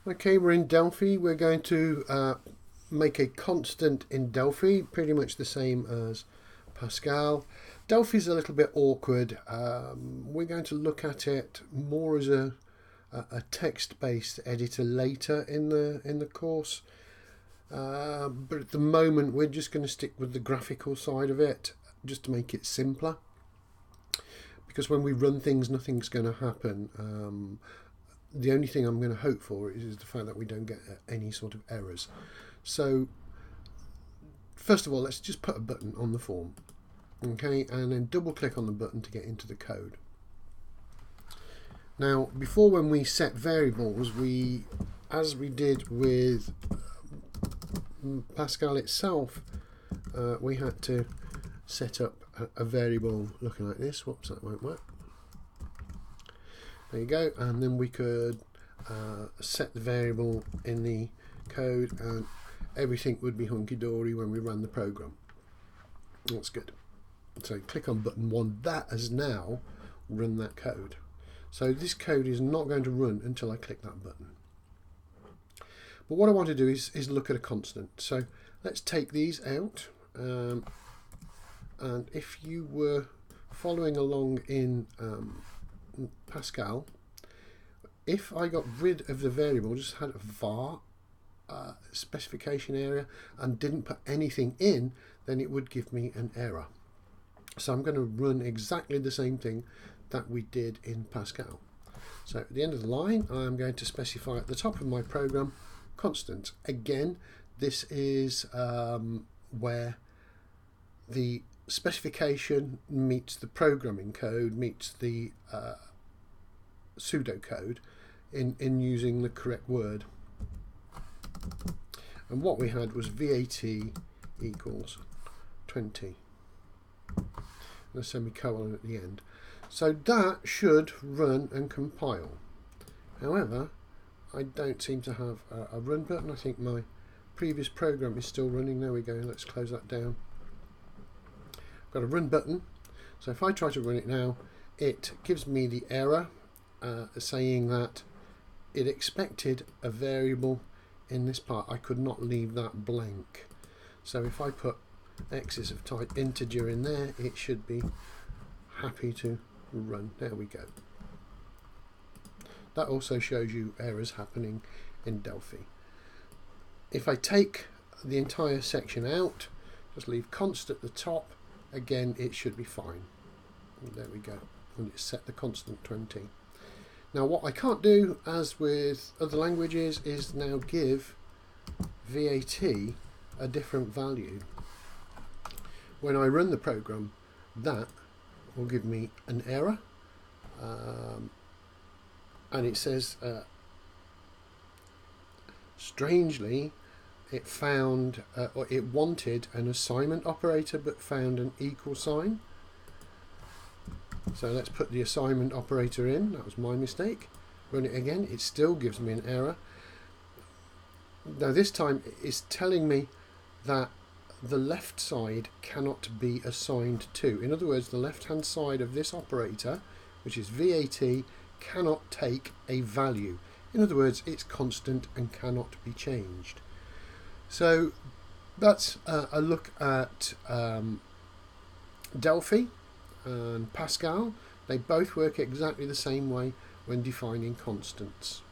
Okay, we're in Delphi. We're going to make a constant in Delphi, pretty much the same as Pascal. Delphi's a little bit awkward. We're going to look at it more as a text-based editor later in the course. But at the moment, we're just going to stick with the graphical side of it, just to make it simpler. Because when we run things, nothing's going to happen. The only thing I'm going to hope for is the fact that we don't get any sort of errors. So first of all, let's just put a button on the form, okay, and then double click on the button to get into the code. Now, before, when we set variables, as we did with Pascal itself, we had to set up a variable looking like this. Whoops, that won't work. There you go, and then we could set the variable in the code and everything would be hunky-dory when we run the program. That's good. So click on button 1. That has now run that code. So this code is not going to run until I click that button. But what I want to do is look at a constant. So let's take these out. And if you were following along in Pascal, if I got rid of the variable, just had a var specification area and didn't put anything in, then it would give me an error. So I'm going to run exactly the same thing that we did in Pascal. So at the end of the line, I'm going to specify at the top of my program constant. Again, this is where the specification meets the programming code, meets the pseudocode in using the correct word. And what we had was VAT equals 20 and a semicolon at the end. So that should run and compile. However, I don't seem to have a run button. I think my previous program is still running. There we go. Let's close that down. Got a run button, so if I try to run it now, it gives me the error saying that it expected a variable in this part. I could not leave that blank. So if I put x is of type integer in there, it should be happy to run. There we go. That also shows you errors happening in Delphi. If I take the entire section out, just leave const at the top, again it should be fine. And there we go, and it's set the constant 20. Now what I can't do, as with other languages, is now give VAT a different value. When I run the program, that will give me an error, and it says strangely it found or it wanted an assignment operator but found an equal sign. So let's put the assignment operator in. That was my mistake. Run it again. It still gives me an error. Now this time it's telling me that the left side cannot be assigned to. In other words, the left hand side of this operator, which is VAT, cannot take a value. In other words, it's constant and cannot be changed. So that's a look at Delphi and Pascal. They both work exactly the same way when defining constants.